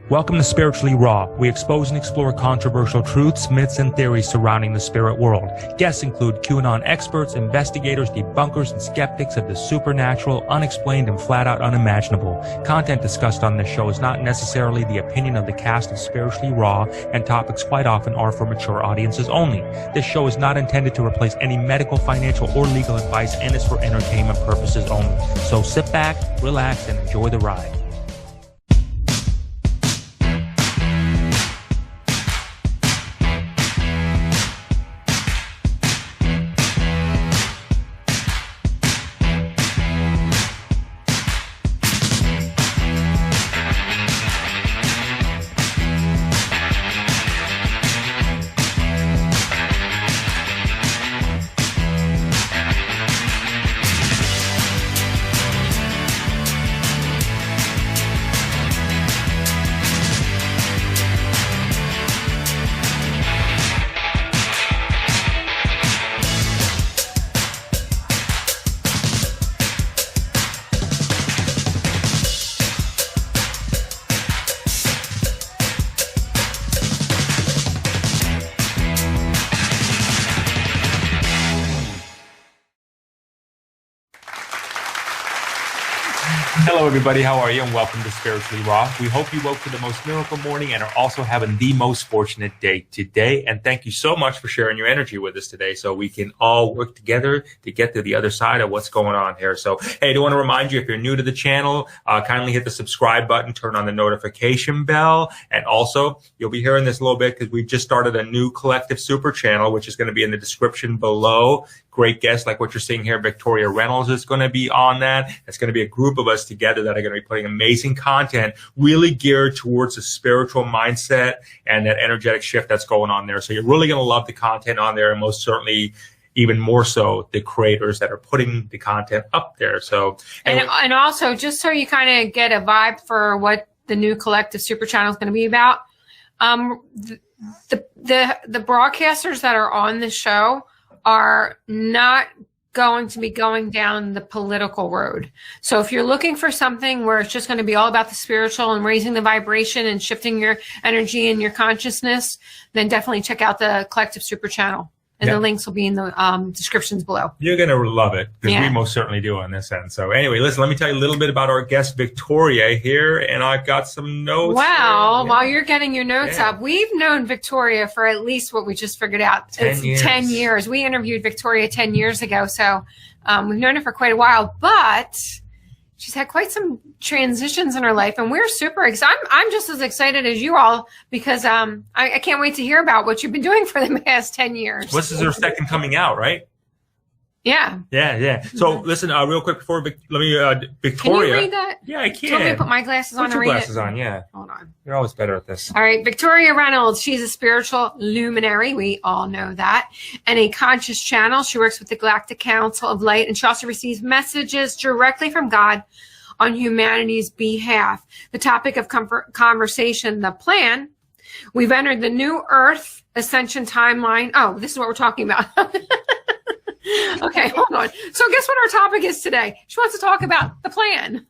Welcome to Spiritually Raw. We expose and explore controversial truths, myths, and theories surrounding the spirit world. Guests include QAnon experts, investigators, debunkers, and skeptics of the supernatural, unexplained, and flat-out unimaginable. Content discussed on this show is not necessarily the opinion of the cast of Spiritually Raw, and topics quite often are for mature audiences only. This show is not intended to replace any medical, financial, or legal advice and is for entertainment purposes only. So sit back, relax, and enjoy the ride. Hello, everybody. How are you? And welcome to Spiritually Raw. We hope you woke to the most miracle morning and are also having the most fortunate day today. And thank you so much for sharing your energy with us today so we can all work together to get to the other side of what's going on here. So, hey, I do want to remind you, if you're new to the channel, kindly hit the subscribe button, turn on the notification bell. And also, you'll be hearing this a little bit because we've just started a new collective super channel, which is going to be in the description below. Great guests like what you're seeing here. Victoria Reynolds is going to be on that. It's going to be a group of us together that are going to be putting amazing content really geared towards a spiritual mindset and that energetic shift that's going on there. So you're really going to love the content on there, and most certainly even more so the creators that are putting the content up there. So and also, just so you kind of get a vibe for what the new collective super channel is going to be about, the broadcasters that are on the show are not going to be going down the political road. So if you're looking for something where it's just going to be all about the spiritual and raising the vibration and shifting your energy and your consciousness, then definitely check out the collective super channel. And the links will be in the descriptions below. You're going to love it, because we most certainly do on this end. So anyway, listen, let me tell you a little bit about our guest, Victoria, here. And I've got some notes. Wow. While you're getting your notes up, we've known Victoria for at least what we just figured out. 10 years. 10 years. We interviewed Victoria 10 years ago. So we've known her for quite a while. But she's had quite some transitions in her life, and we're super excited. I'm just as excited as you all, because I can't wait to hear about what you've been doing for the past 10 years. This is her second coming out, right? Yeah. Yeah. So listen, real quick before Victoria. Can you read that? Yeah, I can. Do you want me to put my glasses on and read it? Put your glasses on, yeah. Hold on. You're always better at this. All right. Victoria Reynolds. She's a spiritual luminary. We all know that. And a conscious channel. She works with the Galactic Council of Light, and she also receives messages directly from God on humanity's behalf. The topic of conversation, the plan. We've entered the new Earth ascension timeline. Oh, this is what we're talking about. Okay, hold on. So guess what our topic is today? She wants to talk about the plan.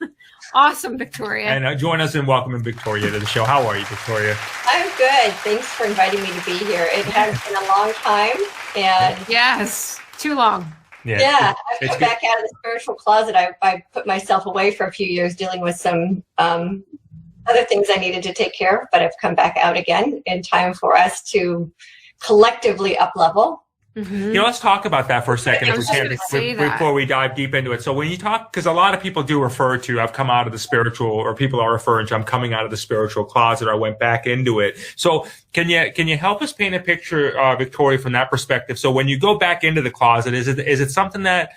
Awesome, Victoria. And join us in welcoming Victoria to the show. How are you, Victoria? I'm good. Thanks for inviting me to be here. It has been a long time. And yes, too long. Yeah, I've come back out of the spiritual closet. I put myself away for a few years dealing with some other things I needed to take care of, but I've come back out again in time for us to collectively up-level. Mm-hmm. Let's talk about that for a second if we can, before we dive deep into it. So when you talk, because a lot of people do refer to, I've come out of the spiritual, or people are referring to, I'm coming out of the spiritual closet, or I went back into it. So can you help us paint a picture, Victoria, from that perspective? So when you go back into the closet, is it something that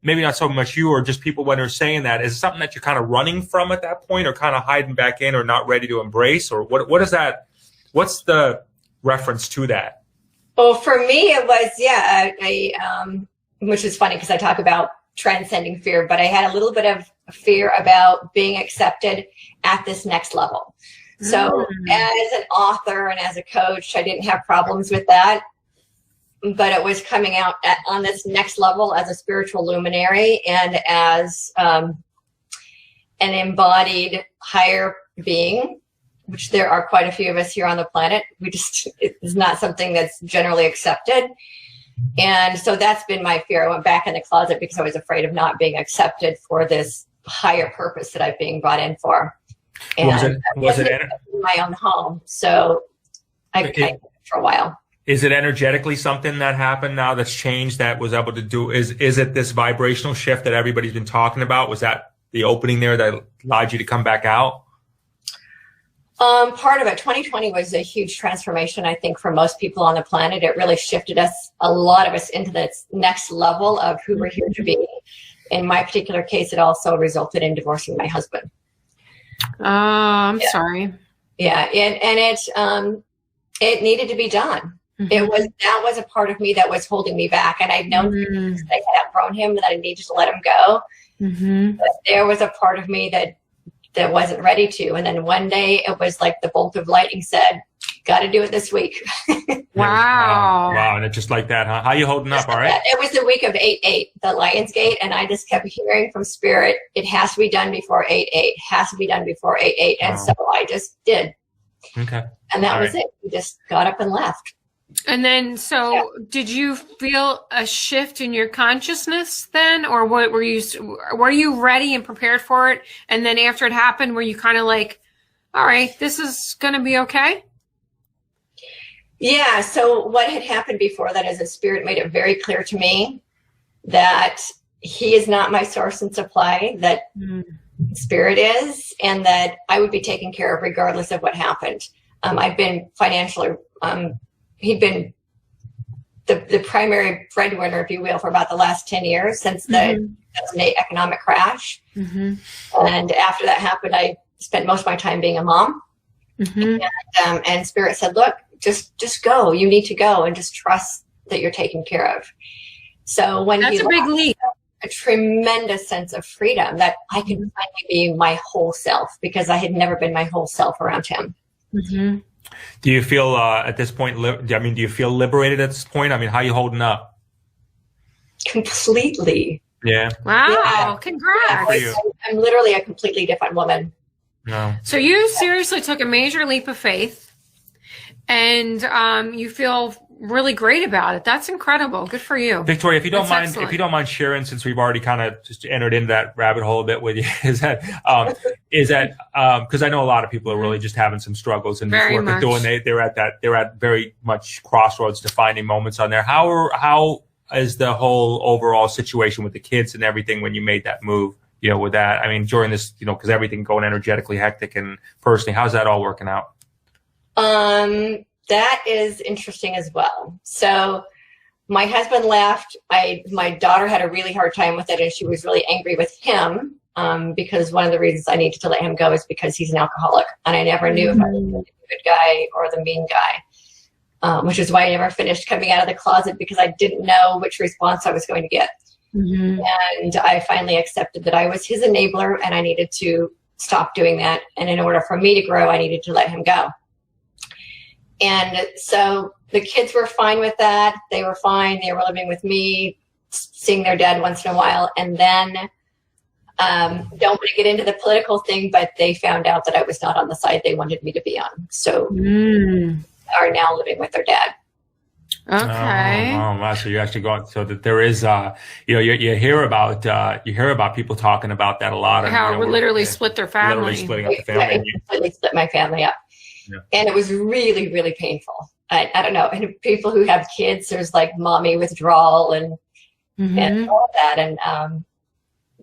maybe not so much you or just people when they're saying that, is it something that you're kind of running from at that point, or kind of hiding back in, or not ready to embrace, or what is that? What's the reference to that? Well, for me, it was, which is funny because I talk about transcending fear, but I had a little bit of fear about being accepted at this next level. So as an author and as a coach, I didn't have problems with that. But it was coming out on this next level as a spiritual luminary and as an embodied higher being. which there are quite a few of us here on the planet. It's not something that's generally accepted. And so that's been my fear. I went back in the closet because I was afraid of not being accepted for this higher purpose that I'm being brought in for. And was it in my own home? So I did it for a while. Is it energetically something that happened now that's changed that was able to do? Is it this vibrational shift that everybody's been talking about? Was that the opening there that allowed you to come back out? Part of it. 2020 was a huge transformation, I think, for most people on the planet. It really shifted a lot of us into this next level of who we're here to be. In my particular case, it also resulted in divorcing my husband. I'm sorry. Yeah, and it needed to be done. Mm-hmm. That was a part of me that was holding me back, and I'd known that I had outgrown him and that I needed to let him go. Mm-hmm. But there was a part of me that wasn't ready to. And then one day it was like the bolt of lightning said, got to do it this week. Wow. And it's just like that, huh? How you holding up? All right. It was the week of 8/8, the Lion's Gate. And I just kept hearing from Spirit, it has to be done before 8/8, has to be done before 8/8. And so I just did. Okay. And that was it. We just got up and left. And then, did you feel a shift in your consciousness then, or what were you ready and prepared for it? And then after it happened, were you kind of like, all right, this is going to be okay? Yeah. So what had happened before that is a Spirit made it very clear to me that he is not my source and supply, that Spirit is, and that I would be taken care of regardless of what happened. I've been financially, he'd been the primary breadwinner, if you will, for about the last 10 years since the 2008 economic crash. Mm-hmm. And after that happened, I spent most of my time being a mom. Mm-hmm. And Spirit said, look, just go. You need to go and just trust that you're taken care of. So when that's a big leap. A tremendous sense of freedom that I can finally be my whole self, because I had never been my whole self around him. Mm-hmm. Do you feel at this point, do you feel liberated at this point? I mean, how are you holding up? Completely. Yeah. Wow. Yeah. Congrats. I'm literally a completely different woman. No. So you seriously took a major leap of faith, and you feel really great about it. That's incredible. Good for you. Victoria, if you don't mind, excellent. if you don't mind sharing, since we've already kind of just entered into that rabbit hole a bit with you, is that because I know a lot of people are really just having some struggles in this work they're doing. They're at very much crossroads, defining moments on there. How is the whole overall situation with the kids and everything when you made that move? You know, with that, I mean, during this, you know, because everything going energetically hectic and personally, how's that all working out? That is interesting as well. So my husband left. My daughter had a really hard time with it, and she was really angry with him because one of the reasons I needed to let him go is because he's an alcoholic, and I never knew if I was the good guy or the mean guy, which is why I never finished coming out of the closet, because I didn't know which response I was going to get. Mm-hmm. And I finally accepted that I was his enabler, and I needed to stop doing that. And in order for me to grow, I needed to let him go. And so the kids were fine with that. They were fine. They were living with me, seeing their dad once in a while. And then, don't want to get into the political thing, but they found out that I was not on the side they wanted me to be on. So are now living with their dad. Okay. Oh, wow. So you're actually going, so that there is, you hear about people talking about that a lot. How we literally split their family. Literally splitting up the family. I completely split my family up. Yeah. And it was really, really painful. I don't know. And people who have kids, there's like mommy withdrawal and all that. And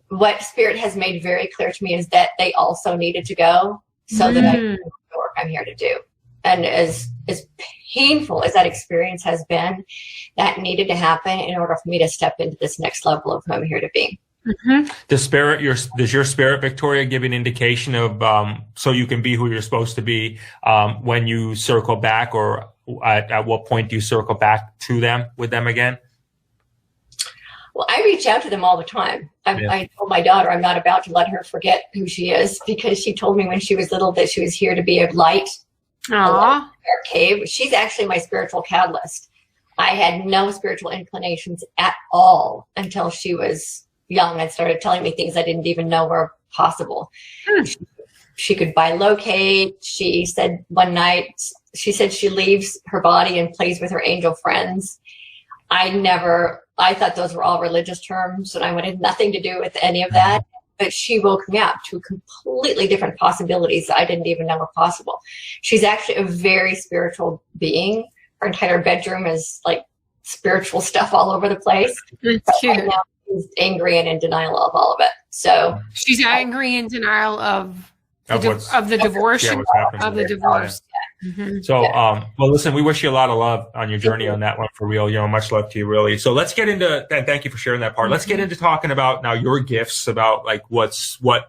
what Spirit has made very clear to me is that they also needed to go so that I can do the work I'm here to do. And as painful as that experience has been, that needed to happen in order for me to step into this next level of who I'm here to be. Mm-hmm. Does your spirit, Victoria, give an indication of so you can be who you're supposed to be when you circle back, or at what point do you circle back to them with them again? Well, I reach out to them all the time. I told my daughter I'm not about to let her forget who she is, because she told me when she was little that she was here to be a light. Aww. Our cave. She's actually my spiritual catalyst. I had no spiritual inclinations at all until she was young and started telling me things I didn't even know were possible. she could bilocate. She said one night, she said she leaves her body and plays with her angel friends. I thought those were all religious terms, and I wanted nothing to do with any of that. But she woke me up to completely different possibilities that I didn't even know were possible. She's actually a very spiritual being. Her entire bedroom is like spiritual stuff all over the place. It's cute. Right now, she's angry and in denial of all of it. So she's angry in denial of the divorce. Yeah, what's happening of the divorce. Mm-hmm. So, well, listen, we wish you a lot of love on your journey on that one for real. You know, much love to you, really. So let's get into, and thank you for sharing that part. Let's get into talking about now your gifts, about like what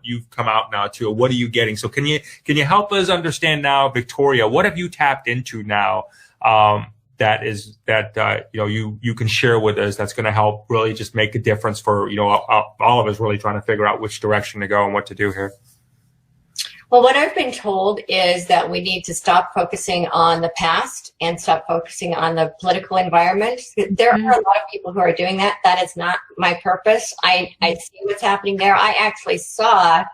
you've come out now to. What are you getting? So can you help us understand now, Victoria, what have you tapped into now, that you can share with us, that's going to help really just make a difference for, you know, all of us really trying to figure out which direction to go and what to do here? Well, what I've been told is that we need to stop focusing on the past and stop focusing on the political environment. There are a lot of people who are doing that. That is not my purpose. I see what's happening there. I actually saw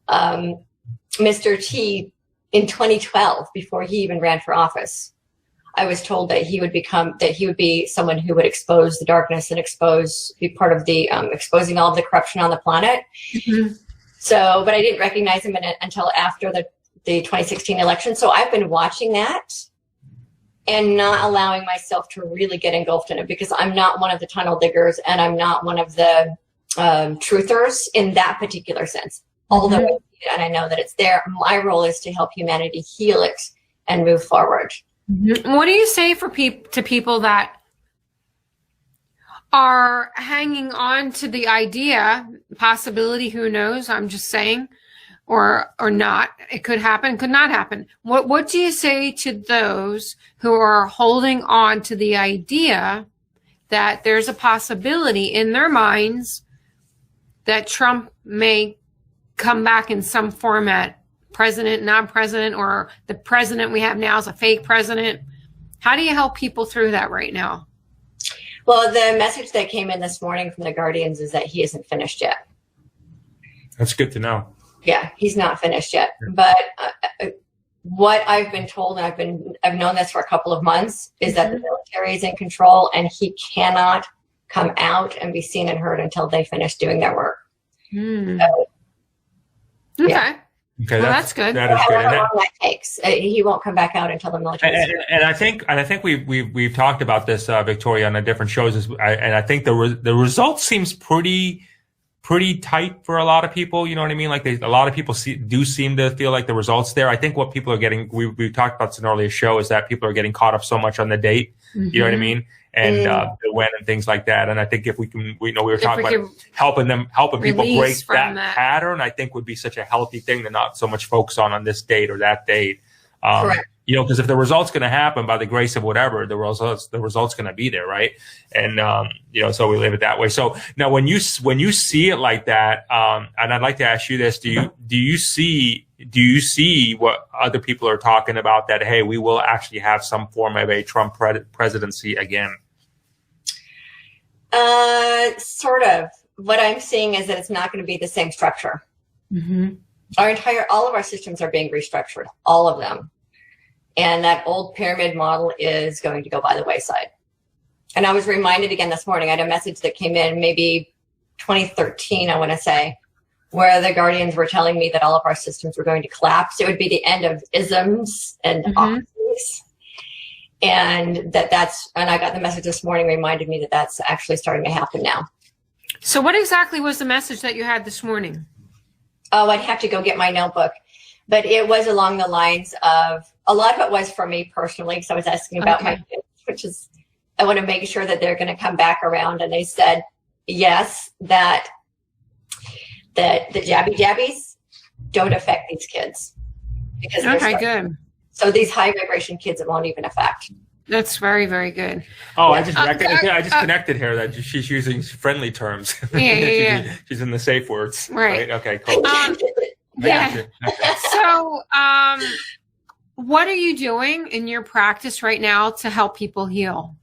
Mr. T in 2012 before he even ran for office. I was told that he would be someone who would expose the darkness and be part of the exposing all of the corruption on the planet. Mm-hmm. So, but I didn't recognize him until after the 2016 election. So I've been watching that and not allowing myself to really get engulfed in it, because I'm not one of the tunnel diggers and I'm not one of the truthers in that particular sense. Although, and I know that it's there, my role is to help humanity heal it and move forward. Mm-hmm. What do you say to people that are hanging on to the idea, possibility, who knows, I'm just saying, or not, it could happen, could not happen. What do you say to those who are holding on to the idea that there's a possibility in their minds that Trump may come back in some format, president, non-president, or the president we have now is a fake president? How do you help people through that right now? Well, the message that came in this morning from the Guardians is that he isn't finished yet. That's good to know. Yeah, he's not finished yet. But what I've been told, and I've known this for a couple of months, is that the military is in control and he cannot come out and be seen and heard until they finish doing their work. So, yeah. Okay, well, that's good. That is good. However long that takes, he won't come back out until the military. And I think we've talked about this, Victoria, on the different shows, and I think the results seems pretty tight for a lot of people. You know what I mean? Like a lot of people do seem to feel like the results there. I think what people are getting, we talked about this in an earlier show, is that people are getting caught up so much on the date. You know what I mean? And the when and things like that. And I think if we were talking about helping people break that pattern, I think would be such a healthy thing to not so much focus on this date or that date. Correct. You know, because if the result's going to happen by the grace of whatever, the result's going to be there, right? And you know, so we live it that way. So now, when you see it like that, and I'd like to ask you this: do you see what other people are talking about, that hey, we will actually have some form of a Trump presidency again? Sort of. What I'm seeing is that it's not going to be the same structure. Mm-hmm. All of our systems are being restructured, all of them. And that old pyramid model is going to go by the wayside. And I was reminded again this morning, I had a message that came in maybe 2013, I want to say, where the Guardians were telling me that all of our systems were going to collapse. It would be the end of isms and offices. And and I got the message this morning, reminded me that that's actually starting to happen now. So what exactly was the message that you had this morning? Oh, I'd have to go get my notebook. But it was along the lines of, a lot of it was for me personally, because I was asking about my kids, which is, I want to make sure that they're going to come back around. And they said, yes, that the jabbies don't affect these kids. Because good. So these high vibration kids, it won't even affect. That's very, very good. Oh, I just connected here that she's using friendly terms. Yeah. She's in the safe words. Right. Okay, cool. Yeah. So, what are you doing in your practice right now to help people heal?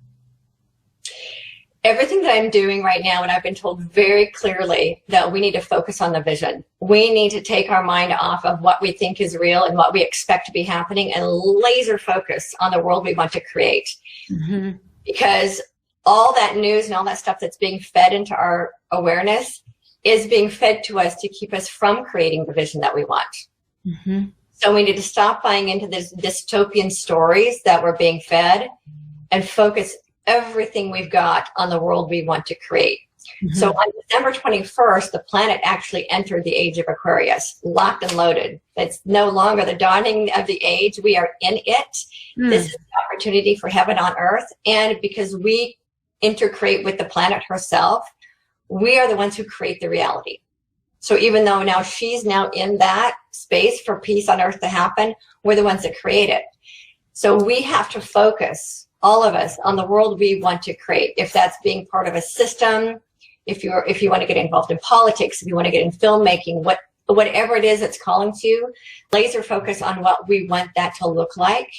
everything that I'm doing right now, and I've been told very clearly that we need to focus on the vision. We need to take our mind off of what we think is real and what we expect to be happening and laser focus on the world we want to create. Mm-hmm. Because all that news and all that stuff that's being fed into our awareness is being fed to us to keep us from creating the vision that we want. Mm-hmm. So we need to stop buying into these dystopian stories that we're being fed and focus everything we've got on the world we want to create. Mm-hmm. So on December 21st, the planet actually entered the age of Aquarius, locked and loaded. It's no longer the dawning of the age. We are in it. Mm. This is the opportunity for heaven on earth. And because we intercreate with the planet herself, we are the ones who create the reality. So even though now she's now in that space for peace on earth to happen, we're the ones that create it. So we have to focus, all of us, on the world we want to create. If that's being part of a system, if you want to get involved in politics, if you want to get in filmmaking, whatever it is that's calling to you, laser focus on what we want that to look like,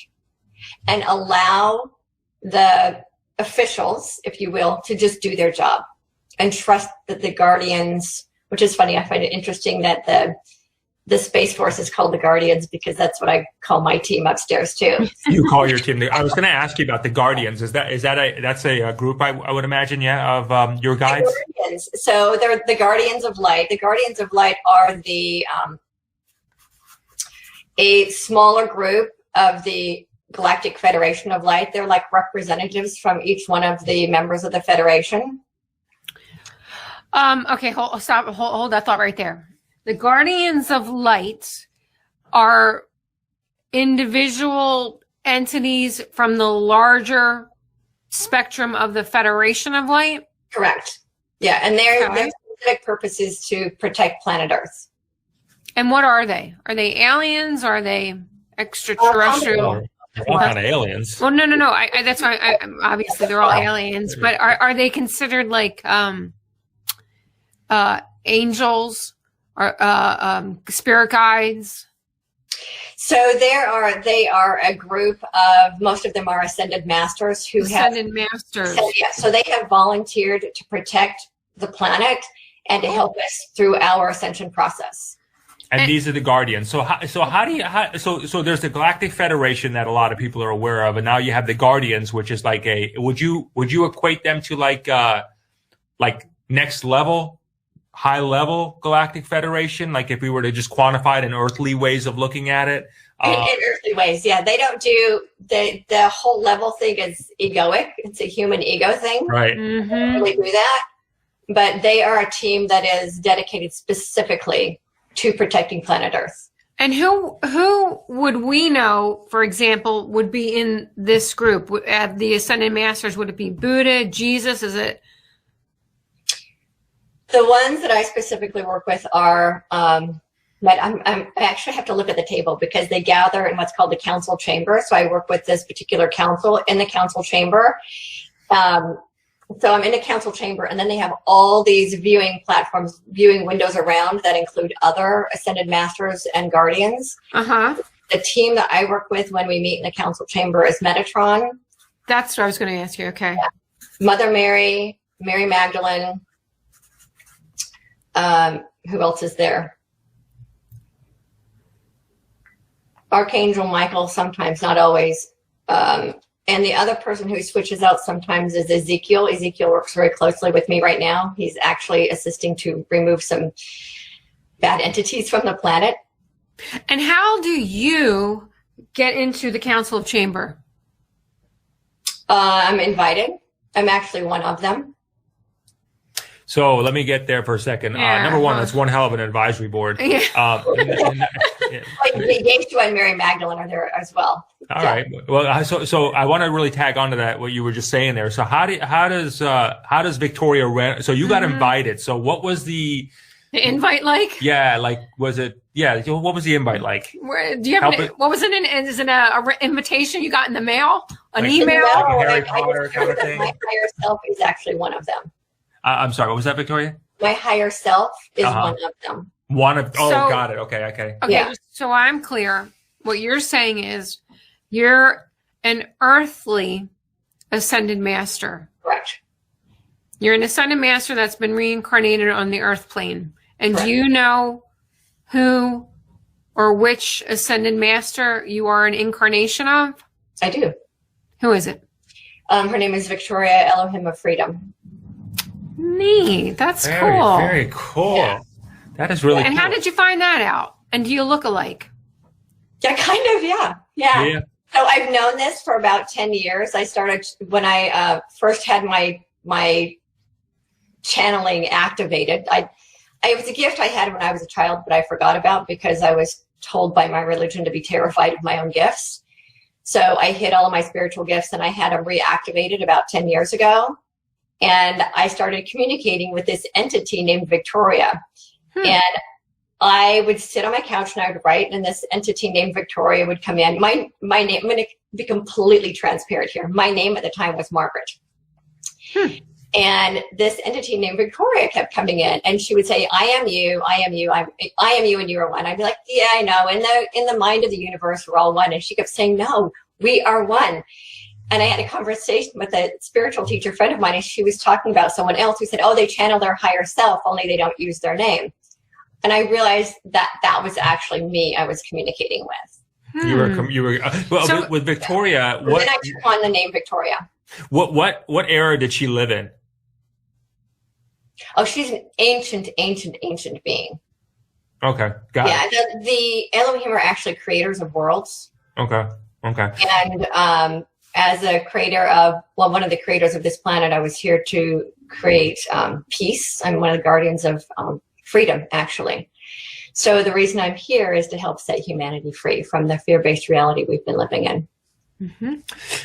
and allow the officials, if you will, to just do their job and trust that the guardians, which is funny, I find it interesting that the Space Force is called the Guardians, because that's what I call my team upstairs too. You call your team. I was going to ask you about the Guardians. That's a group, I would imagine, yeah, of your guides? The Guardians. So they're the Guardians of Light. The Guardians of Light are a smaller group of the Galactic Federation of Light. They're like representatives from each one of the members of the Federation. Okay, hold that thought right there. The Guardians of Light are individual entities from the larger spectrum of the Federation of Light? Correct. Yeah, and their specific purpose is to protect planet Earth. And what are they? Are they aliens? Are they extraterrestrial? They're all kind of aliens. Well, no. That's why. Obviously, they're all aliens. But are they considered like angels or spirit guides? So they are a group of, most of them are ascended masters who ascended masters. So they have volunteered to protect the planet and to help us through our ascension process. And these are the Guardians. So so there's the Galactic Federation that a lot of people are aware of, and now you have the Guardians, which is like would you equate them to like next level, high level Galactic Federation? Like if we were to just quantify it in earthly ways of looking at it? In earthly ways, yeah. They don't do the whole level thing is egoic. It's a human ego thing. Right. Mm-hmm. They don't really do that. But they are a team that is dedicated specifically to protecting planet Earth. And who would we know, for example, would be in this group? The Ascended Masters, would it be Buddha, Jesus? Is it? The ones that I specifically work with are, I actually have to look at the table because they gather in what's called the council chamber. So I work with this particular council in the council chamber. So I'm in a council chamber, and then they have all these viewing platforms, viewing windows around that include other Ascended Masters and Guardians. Uh-huh. The team that I work with when we meet in the council chamber is Metatron. That's what I was going to ask you. Okay. Yeah. Mother Mary, Mary Magdalene. Who else is there? Archangel Michael, sometimes, not always. And the other person who switches out sometimes is Ezekiel. Ezekiel works very closely with me right now. He's actually assisting to remove some bad entities from the planet. And how do you get into the Council of Chamber? I'm invited. I'm actually one of them. So let me get there for a second. Number one, that's one hell of an advisory board. Yeah. Yeshua and Mary Magdalene are there as well. All right. Well, so I want to really tag onto that, what you were just saying there. So how does Victoria so you got invited. So what was the invite like? Yeah, like was it? Yeah, what was the invite like? Do you have what was it? Is it an invitation you got in the mail? An email? Like a Harry Potter kind of thing? My higher self is actually one of them. I'm sorry, what was that, Victoria? My higher self is one of them. Got it. Okay. Yeah. So I'm clear. What you're saying is you're an earthly ascended master. Correct. You're an ascended master that's been reincarnated on the earth plane. And do you know who or which ascended master you are an incarnation of? I do. Who is it? Her name is Victoria, Elohim of Freedom. Neat. That's very, cool. Very cool. Yeah. That is really cool. And how did you find that out? And do you look alike? Yeah, kind of. Yeah. So I've known this for about 10 years. I started when I first had my channeling activated. It was a gift I had when I was a child, but I forgot about because I was told by my religion to be terrified of my own gifts. So I hid all of my spiritual gifts and I had them reactivated about 10 years ago. And I started communicating with this entity named Victoria. And I would sit on my couch and I would write, and this entity named Victoria would come in. My name, I'm going to be completely transparent here. My name at the time was Margaret. And this entity named Victoria kept coming in, and she would say, I am you, I am you, I am you, and you are one. I'd be like, yeah, I know. In the mind of the universe, we're all one. And she kept saying, no, we are one. And I had a conversation with a spiritual teacher friend of mine, and she was talking about someone else who said, oh, they channel their higher self, only they don't use their name. And I realized that was actually me I was communicating with. You were well, so, with Victoria. Then I took on the name Victoria. What era did she live in? Oh, she's an ancient being. Okay, got it. Yeah, the Elohim are actually creators of worlds. Okay. And as a creator one of the creators of this planet, I was here to create peace. I'm one of the guardians of freedom, actually. So the reason I'm here is to help set humanity free from the fear-based reality we've been living in.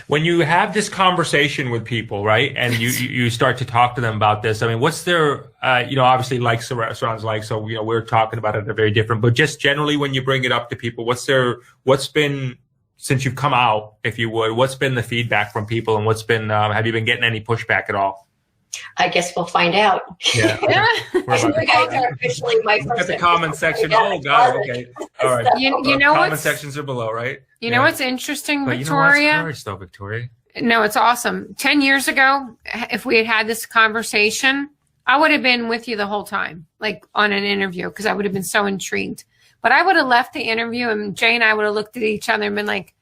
When you have this conversation with people, right, and you start to talk to them about this, I mean, what's their, obviously likes surrounds like, so, we're talking about it, they're very different, but just generally when you bring it up to people, what's been, since you've come out, if you would, what's been the feedback from people, and what's been, have you been getting any pushback at all? I guess we'll find out. Yeah. You guys are officially my first. Look at the comment section. Oh, God. Okay. All right. You know comment sections are below, right? You know what's interesting, but Victoria? You know what's though, Victoria? No, it's awesome. 10 years ago, if we had this conversation, I would have been with you the whole time, like on an interview, because I would have been so intrigued. But I would have left the interview, and Jay and I would have looked at each other and been like,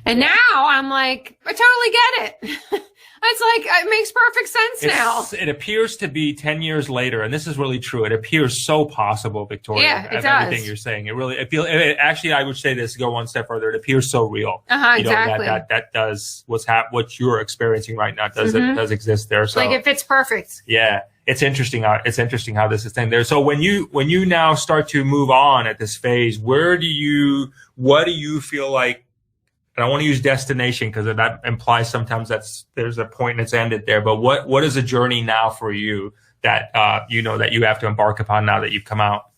and now I'm like, I totally get it. It's like, it makes perfect sense now. It appears to be 10 years later, and this is really true. It appears so possible, Victoria. Yeah, it does. Everything you're saying. Actually, I would say this, go one step further. It appears so real. Exactly. That does what you're experiencing right now does exist there. So like it fits perfect. Yeah. It's interesting how this is thing there. So when you now start to move on at this phase, what do you feel like? And I want to use destination because that implies sometimes there's a point and it's ended there. But what is a journey now for you that that you have to embark upon now that you've come out?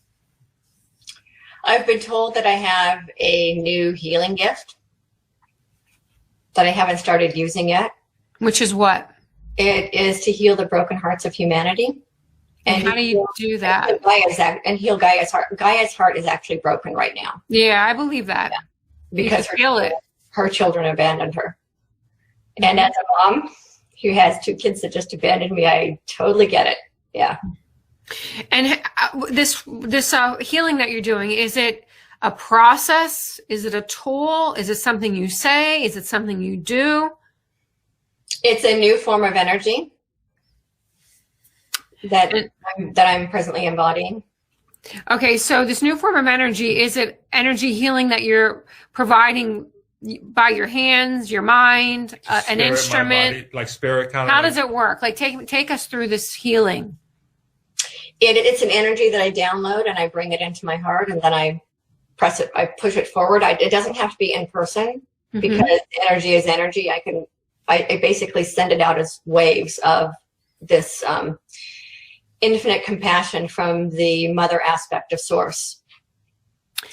I've been told that I have a new healing gift that I haven't started using yet. Which is what? It is to heal the broken hearts of humanity. And how do you do that? And heal Gaia's heart. Gaia's heart is actually broken right now. Yeah, I believe that. Yeah. Because her children abandoned her. And as a mom who has 2 kids that just abandoned me, I totally get it. Yeah. And this healing that you're doing, is it a process? Is it a tool? Is it something you say? Is it something you do? It's a new form of energy that I'm presently embodying. Okay, so this new form of energy, is it energy healing that you're providing by your hands, your mind, an instrument? Body, like spirit kind of. How does it work? Like take us through this healing. It's an energy that I download and I bring it into my heart, and then I press it, I push it forward. It doesn't have to be in person because energy is energy. I basically send it out as waves of this infinite compassion from the mother aspect of source.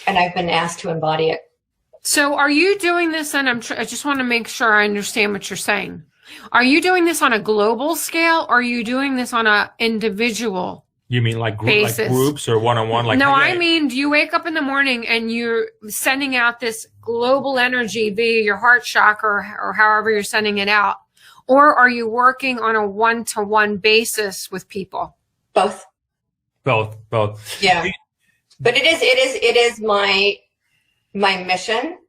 And I've been asked to embody it. So are you doing this, and I just want to make sure I understand what you're saying. Are you doing this on a global scale, or are you doing this on an individual You mean like basis. groups or one-on-one? Like, no, I mean, do you wake up in the morning and you're sending out this global energy via your heart chakra or however you're sending it out? Or are you working on a one-to-one basis with people? Both. Both. Yeah. But it is my mission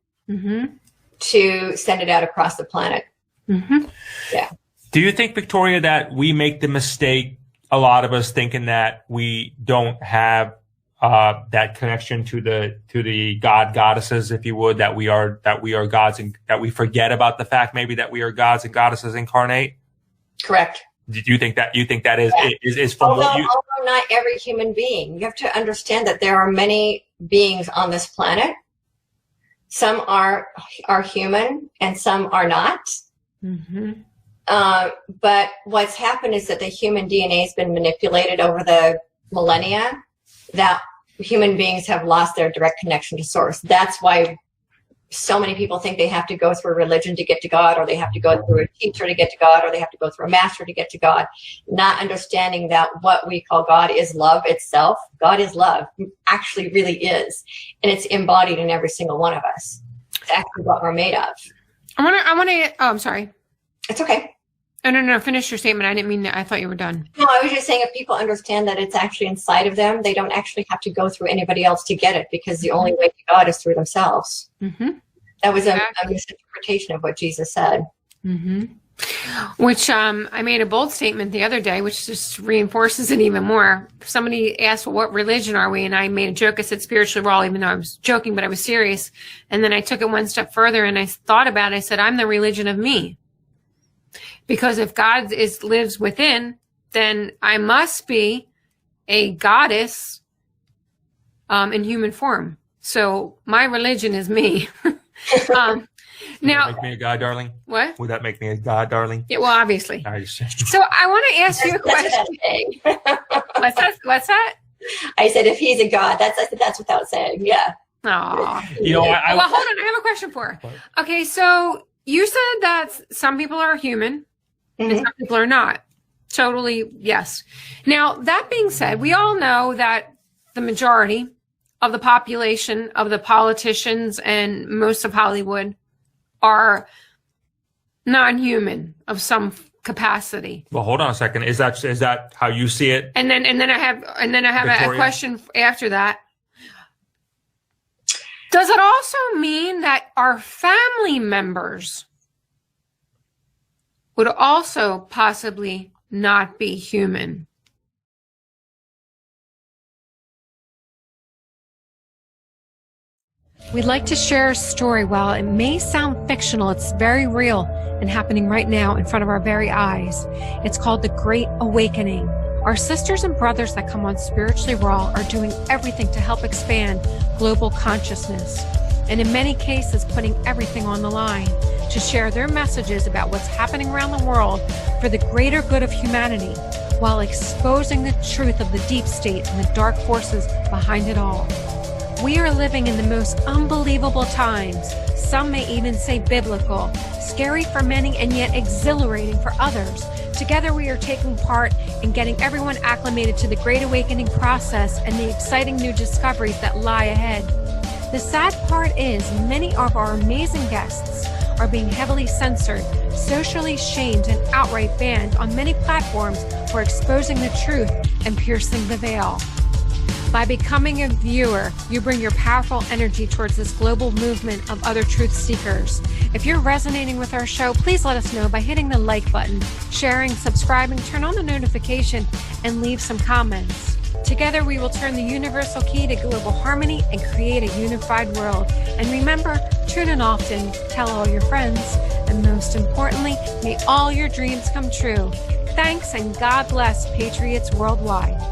to send it out across the planet. Yeah. Do you think, Victoria, that we make the mistake, a lot of us thinking that we don't have that connection to the goddesses, if you would, that we are gods, and that we forget about the fact maybe that we are gods and goddesses incarnate? Correct. Do you think that is from although not every human being? You have to understand that there are many beings on this planet. Some are human and some are not. But what's happened is that the human DNA has been manipulated over the millennia, that human beings have lost their direct connection to source. That's why so many people think they have to go through a religion to get to God, or they have to go through a teacher to get to God, or they have to go through a master to get to God, not understanding that what we call God is love itself. God is love, actually really is. And it's embodied in every single one of us. It's actually what we're made of. I'm sorry. It's okay. Oh, no, finish your statement. I didn't mean that. I thought you were done. No, I was just saying if people understand that it's actually inside of them, they don't actually have to go through anybody else to get it, because the only way to God is through themselves. That was a misinterpretation of what Jesus said. Which I made a bold statement the other day, which just reinforces it even more. Somebody asked, well, what religion are we? And I made a joke. I said spiritually raw, even though I was joking, but I was serious. And then I took it one step further and I thought about it. I said, I'm the religion of me. Because if God lives within, then I must be a goddess in human form. So my religion is me. Now, would that make me a god, darling? What? Would that make me a god, darling? Yeah, well, obviously. Nice. So I want to ask you a question. What's that? I said, if he's a god, that's without saying. Yeah. Oh. Well, hold on. I have a question for her. Okay, so you said that some people are human and some people are not. Totally, yes. Now, that being said, we all know that the majority of the population, of the politicians and most of Hollywood are non-human of some capacity. Well, hold on a second. Is that how you see it? And then I have a question after that. Does it also mean that our family members would also possibly not be human? We'd like to share a story. While it may sound fictional, it's very real and happening right now in front of our very eyes. It's called The Great Awakening. Our sisters and brothers that come on Spiritually Raw are doing everything to help expand global consciousness, and in many cases putting everything on the line to share their messages about what's happening around the world for the greater good of humanity, while exposing the truth of the deep state and the dark forces behind it all. We are living in the most unbelievable times. Some may even say biblical, scary for many and yet exhilarating for others. Together we are taking part in getting everyone acclimated to the Great Awakening process and the exciting new discoveries that lie ahead. The sad part is many of our amazing guests are being heavily censored, socially shamed, and outright banned on many platforms for exposing the truth and piercing the veil. By becoming a viewer, you bring your powerful energy towards this global movement of other truth seekers. If you're resonating with our show, please let us know by hitting the like button, sharing, subscribing, turn on the notification, and leave some comments. Together, we will turn the universal key to global harmony and create a unified world. And remember, tune in often, tell all your friends, and most importantly, may all your dreams come true. Thanks, and God bless Patriots worldwide.